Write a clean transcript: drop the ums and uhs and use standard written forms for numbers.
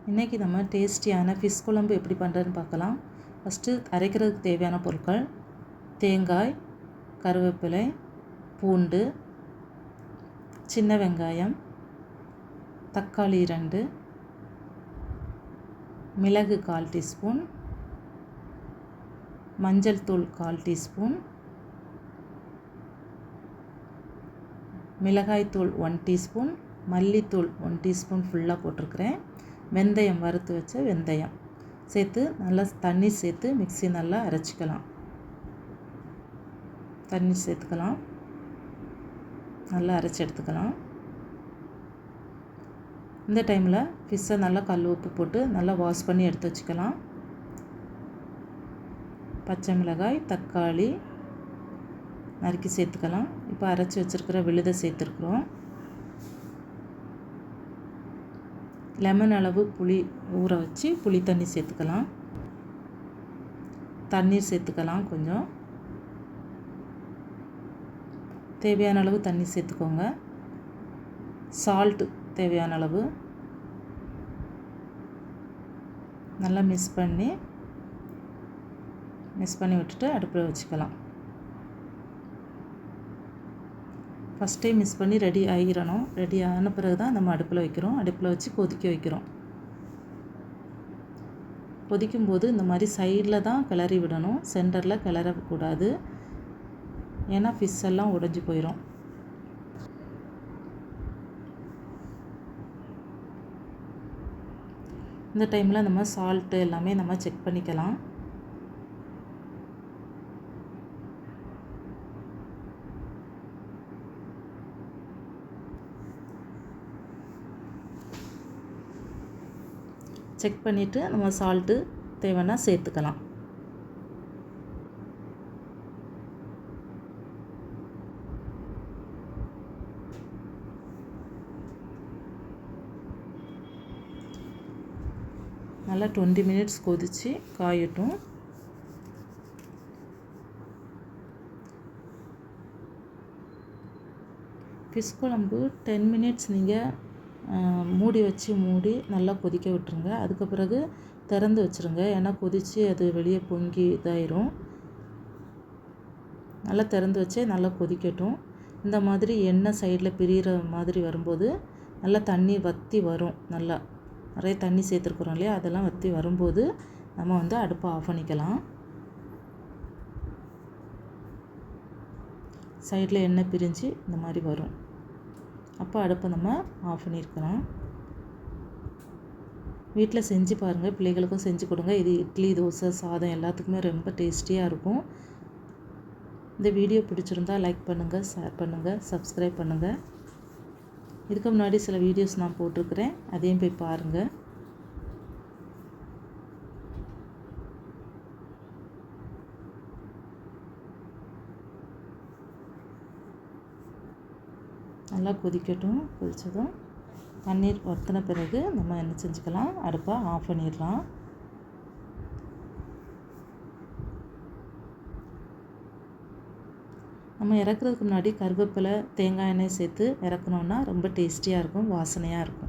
இன்றைக்கி நம்ம டேஸ்டியான ஃபிஷ் குழம்பு எப்படி பண்ணுறதுன்னு பார்க்கலாம். ஃபஸ்ட்டு அரைக்கிறதுக்கு தேவையான பொருட்கள்: தேங்காய், கருவேப்பிலை, பூண்டு, சின்ன வெங்காயம், தக்காளி 2, மிளகு 1/4 டீஸ்பூன், மஞ்சள் தூள் 1/4 டீஸ்பூன், மிளகாய்த்தூள் 1 டீஸ்பூன், மல்லித்தூள் 1 டீஸ்பூன் ஃபுல்லாக போட்டிருக்கிறேன். வெந்தயம், வறுத்து வச்ச வெந்தயம் சேர்த்து நல்லா தண்ணி சேர்த்து மிக்ஸி நல்லா அரைச்சிக்கலாம். தண்ணி சேர்த்துக்கலாம், நல்லா அரைச்சி எடுத்துக்கலாம். இந்த டைமில் ஃபிஷ்ஷை நல்லா கல் உப்பு போட்டு நல்லா வாஷ் பண்ணி எடுத்து வச்சுக்கலாம். பச்சை மிளகாய், தக்காளி நறுக்கி சேர்த்துக்கலாம். இப்போ அரைச்சி வச்சுருக்கிற விழுதை சேர்த்துருக்குறோம். லெமன் அளவு புளி ஊற வச்சு புளி தண்ணி சேர்த்துக்கலாம். தண்ணீர் சேர்த்துக்கலாம். கொஞ்சம் தேவையான அளவு தண்ணி சேர்த்துக்கோங்க. சால்ட்டு தேவையான அளவு. நல்லா மிக்ஸ் பண்ணி விட்டுட்டு அடுப்பில் வச்சுக்கலாம். ஃபஸ்ட்டே மிக்ஸ் பண்ணி ரெடி ஆகிடணும். ரெடி ஆன பிறகு தான் நம்ம அடுப்பில் வைக்கிறோம். அடுப்பில் வச்சு கொதிக்க வைக்கிறோம். கொதிக்கும்போது இந்த மாதிரி சைடில் தான் கிளறி விடணும், சென்டரில் கிளறக்கூடாது. ஏன்னா ஃபிஷ் எல்லாம் உடைஞ்சி போயிடும். இந்த டைமில் நம்ம சால்ட்டு எல்லாமே நம்ம செக் பண்ணிக்கலாம். செக் பண்ணிவிட்டு நம்ம சால்ட்டு தேவைன்னா சேர்த்துக்கலாம். நல்லா 20 மினிட்ஸ் கொதித்து காயட்டும். ஃபிஷ் குழம்பு 10 மினிட்ஸ் நீங்கள் மூடி நல்லா கொதிக்க விட்டுருங்க. அதுக்கு பிறகு திறந்து வச்சுருங்க. ஏன்னா கொதித்து அது வெளியே பொங்கி இதாயிரும். நல்லா திறந்து வச்சே நல்லா கொதிக்கட்டும். இந்த மாதிரி எண்ணெய் சைடில் பிரிகிற மாதிரி வரும்போது நல்லா தண்ணி வற்றி வரும். நல்லா நிறைய தண்ணி சேர்த்துருக்குறோம் இல்லையா, அதெல்லாம் வற்றி வரும்போது நம்ம அடுப்பை ஆஃப் பண்ணிக்கலாம். சைடில் எண்ணெய் பிரிஞ்சு இந்த மாதிரி வரும். அப்போ அடுப்பை நம்ம ஆஃப் பண்ணியிருக்கலாம். வீட்டில் செஞ்சு பாருங்கள், பிள்ளைகளுக்கும் செஞ்சு கொடுங்க. இது இட்லி, தோசை, சாதம் எல்லாத்துக்குமே ரொம்ப டேஸ்டியாக இருக்கும். இந்த வீடியோ பிடிச்சிருந்தால் லைக் பண்ணுங்கள், ஷேர் பண்ணுங்கள், சப்ஸ்கிரைப் பண்ணுங்கள். இதுக்கு முன்னாடி சில வீடியோஸ் நான் போட்டிருக்கிறேன், அதையும் போய் பாருங்கள். நல்லா கொதிக்கட்டும். கொதித்ததும் தண்ணீர் வற்றின பிறகு நம்ம என்ன செஞ்சுக்கலாம், அடுப்பை ஆஃப் பண்ணிடலாம். நம்ம இறக்குறதுக்கு முன்னாடி கருவேப்பிலை, தேங்காய் எண்ணெய் சேர்த்து இறக்குனோன்னா ரொம்ப டேஸ்டியாக இருக்கும், வாசனையாக இருக்கும்.